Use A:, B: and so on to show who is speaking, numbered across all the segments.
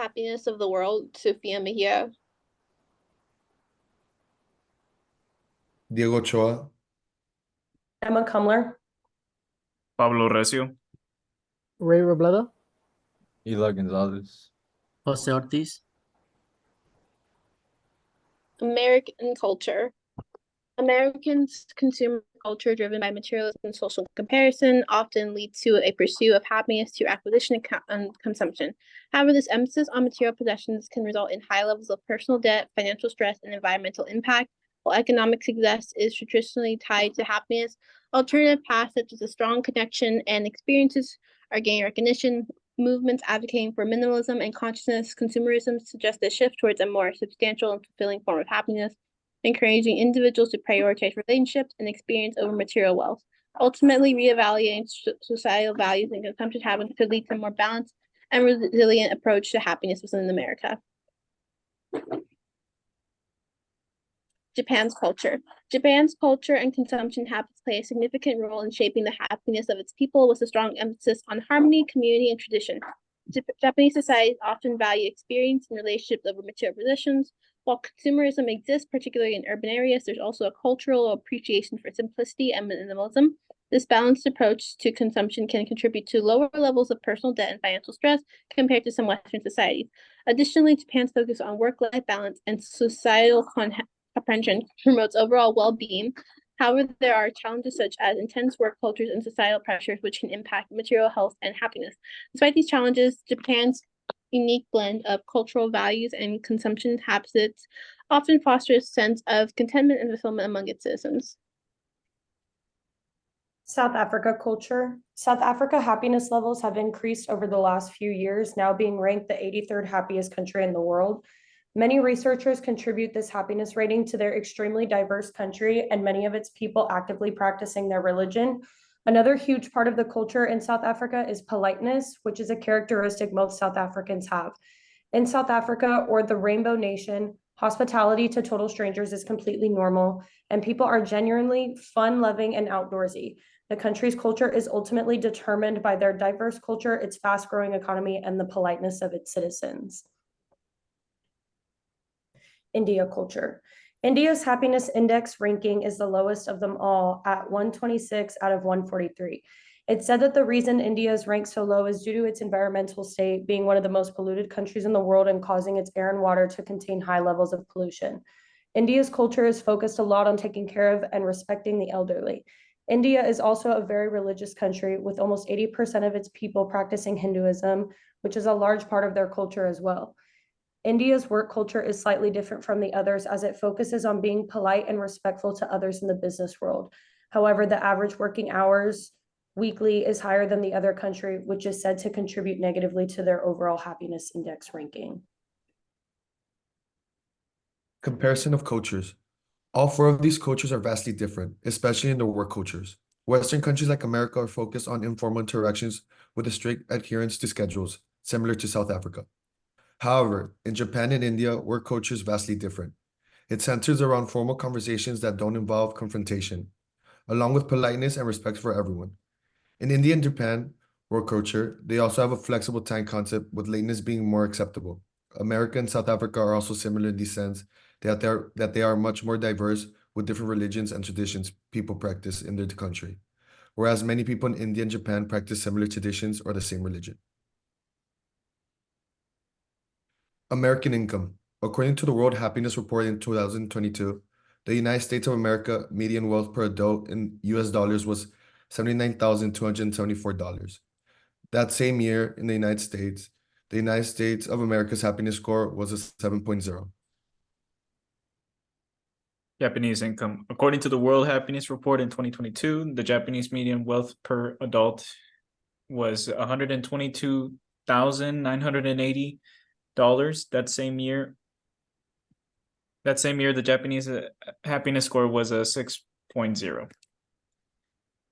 A: happiness of the world, Sofia Mejia.
B: Diego Ochoa,
C: Emma Cumler,
D: Pablo Recio,
E: Ray Robledo,
F: Hila Gonzalez,
E: Jose Ortiz,
A: American culture. Americans' consumer culture, driven by materialism and social comparison, often leads to a pursuit of happiness through acquisition and consumption. However, this emphasis on material possessions can result in high levels of personal debt, financial stress, and environmental impact. While economic success is traditionally tied to happiness, alternative paths such as a strong connection and experiences are gaining recognition. Movements advocating for minimalism and consciousness consumerism suggest a shift towards a more substantial and fulfilling form of happiness, encouraging individuals to prioritize relationships and experience over material wealth. Ultimately, reevaluating societal values and consumption habits could lead to a more balanced and resilient approach to happiness within America. Japan's culture. Japan's culture and consumption habits play a significant role in shaping the happiness of its people, with a strong emphasis on harmony, community, and tradition. Japanese societies often value experience and relationships over material possessions. While consumerism exists, particularly in urban areas, there's also a cultural appreciation for simplicity and minimalism. This balanced approach to consumption can contribute to lower levels of personal debt and financial stress compared to some Western societies. Additionally, Japan's focus on work-life balance and societal comprehension promotes overall well-being. However, there are challenges such as intense work cultures and societal pressures which can impact material health and happiness. Despite these challenges, Japan's unique blend of cultural values and consumption habits often fosters a sense of contentment and fulfillment among its citizens.
C: South Africa culture. South Africa happiness levels have increased over the last few years, now being ranked the 83rd happiest country in the world. Many researchers contribute this happiness rating to their extremely diverse country and many of its people actively practicing their religion. Another huge part of the culture in South Africa is politeness, which is a characteristic most South Africans have. In South Africa, or the Rainbow Nation, hospitality to total strangers is completely normal, and people are genuinely fun-loving and outdoorsy. The country's culture is ultimately determined by their diverse culture, its fast-growing economy, and the politeness of its citizens. India culture. India's happiness index ranking is the lowest of them all at 126 out of 143. It's said that the reason India is ranked so low is due to its environmental state, being one of the most polluted countries in the world and causing its air and water to contain high levels of pollution. India's culture is focused a lot on taking care of and respecting the elderly. India is also a very religious country, with almost 80% of its people practicing Hinduism, which is a large part of their culture as well. India's work culture is slightly different from the others, as it focuses on being polite and respectful to others in the business world. However, the average working hours weekly is higher than the other country, which is said to contribute negatively to their overall happiness index ranking.
B: comparison of cultures. All four of these cultures are vastly different, especially in the work cultures. Western countries like America are focused on informal interactions with a strict adherence to schedules, similar to South Africa. However, in Japan and India, work culture is vastly different. It centers around formal conversations that don't involve confrontation, along with politeness and respect for everyone. In India and Japan, work culture, they also have a flexible time concept, with lateness being more acceptable. America and South Africa are also similar in the sense that they are much more diverse, with different religions and traditions people practice in their country, whereas many people in India and Japan practice similar traditions or the same religion. American income. According to the World Happiness Report in 2022, the United States of America median wealth per adult in US dollars was $79,274. That same year in the United States of America's happiness score was a 7.0.
D: Japanese income. According to the World Happiness Report in 2022, the Japanese median wealth per adult was $122,980. That same year, the Japanese happiness score was a 6.0.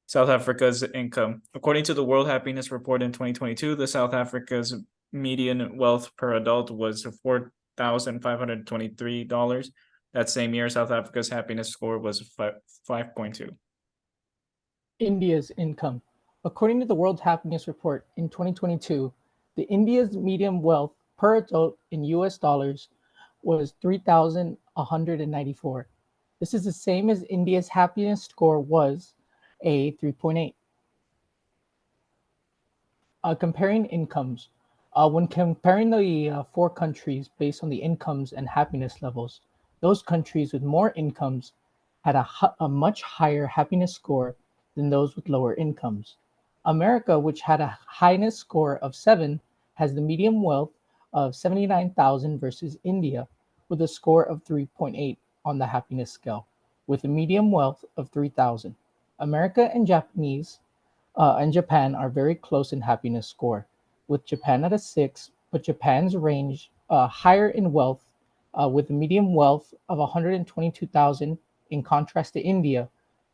D: South Africa's income. According to the World Happiness Report in 2022, the South Africa's median wealth per adult was $4,523. That same year, South Africa's happiness score was 5.2.
E: India's income. According to the World Happiness Report in 2022, the India's median wealth per adult in US dollars was 3,194. This is the same as India's happiness score was a 3.8. Comparing incomes. When comparing the four countries based on the incomes and happiness levels, those countries with more incomes had a much higher happiness score than those with lower incomes. America, which had a highness score of 7, has the median wealth of 79,000 versus India with a score of 3.8 on the happiness scale, with a median wealth of 3,000. America and Japan are very close in happiness score, with Japan at a 6, but Japan's range higher in wealth, with a median wealth of 122,000, in contrast to India,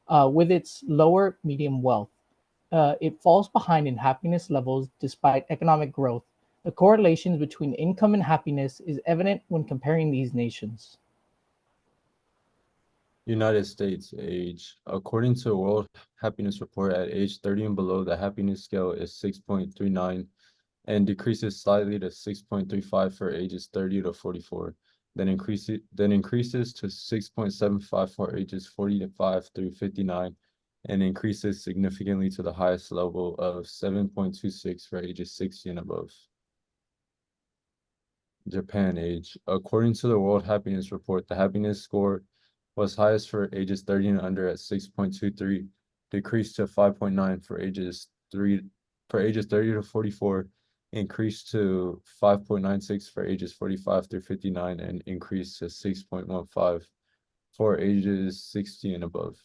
E: with its lower median wealth. It falls behind in happiness levels despite economic growth. The correlations between income and happiness is evident when comparing these nations.
F: United States age. According to a World Happiness Report, at age 30 and below, the happiness scale is 6.39 and decreases slightly to 6.35 for ages 30 to 44. Then increases to 6.75 for ages 45 through 59, and increases significantly to the highest level of 7.26 for ages 60 and above. Japan age. According to the World Happiness Report, the happiness score was highest for ages 30 and under at 6.23, decreased to 5.9 for ages 30 to 44, increased to 5.96 for ages 45 through 59, and increased to 6.15 for ages 60 and above.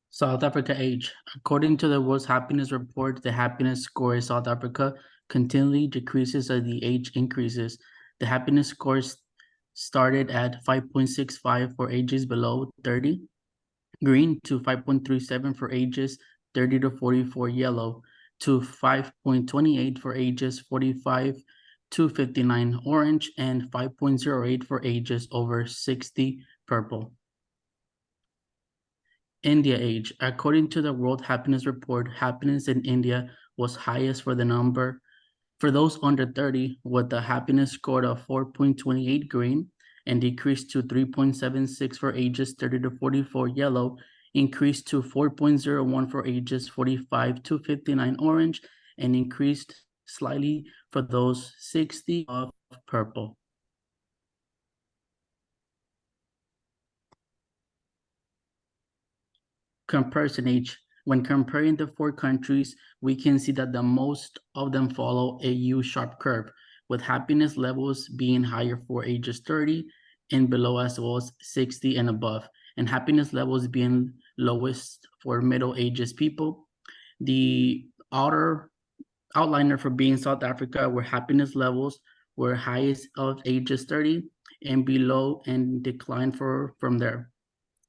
G: South Africa age. According to the World Happiness Report, the happiness score in South Africa continually decreases as the age increases. The happiness scores started at 5.65 for ages below 30, green, to 5.37 for ages 30 to 44, yellow, to 5.28 for ages 45 to 59, orange, and 5.08 for ages over 60, purple. India age. According to the World Happiness Report, happiness in India was highest for those under 30, with a happiness score of 4.28, green, and decreased to 3.76 for ages 30 to 44, yellow, increased to 4.01 for ages 45 to 59, orange, and increased slightly for those 60 of purple. Comparison age. When comparing the four countries, we can see that the most of them follow a U-sharp curve, with happiness levels being higher for ages 30 and below, as well as 60 and above, and happiness levels being lowest for middle ages people. The outer outliner for being South Africa, where happiness levels were highest of ages 30 and below, and declined from there.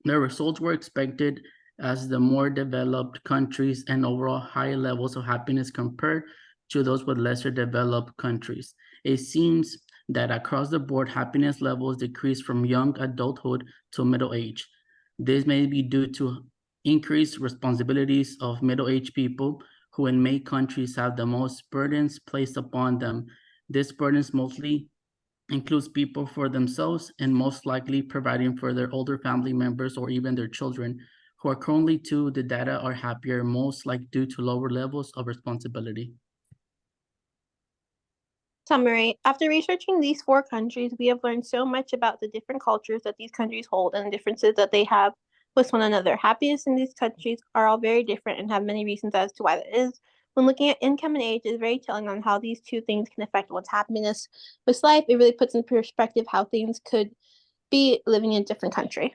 G: The results were expected as the more developed countries and overall high levels of happiness compared to those with lesser developed countries. It seems that across the board, happiness levels decrease from young adulthood to middle age. This may be due to increased responsibilities of middle-aged people who in many countries have the most burdens placed upon them. This burdens mostly includes people for themselves and most likely providing for their older family members or even their children, who are currently to the data are happier, most like due to lower levels of responsibility.
A: Summary. After researching these four countries, we have learned so much about the different cultures that these countries hold and the differences that they have with one another. Happiness in these countries are all very different and have many reasons as to why that is. When looking at income and age, it is very telling on how these two things can affect one's happiness with life. It really puts in perspective how things could be living in a different country.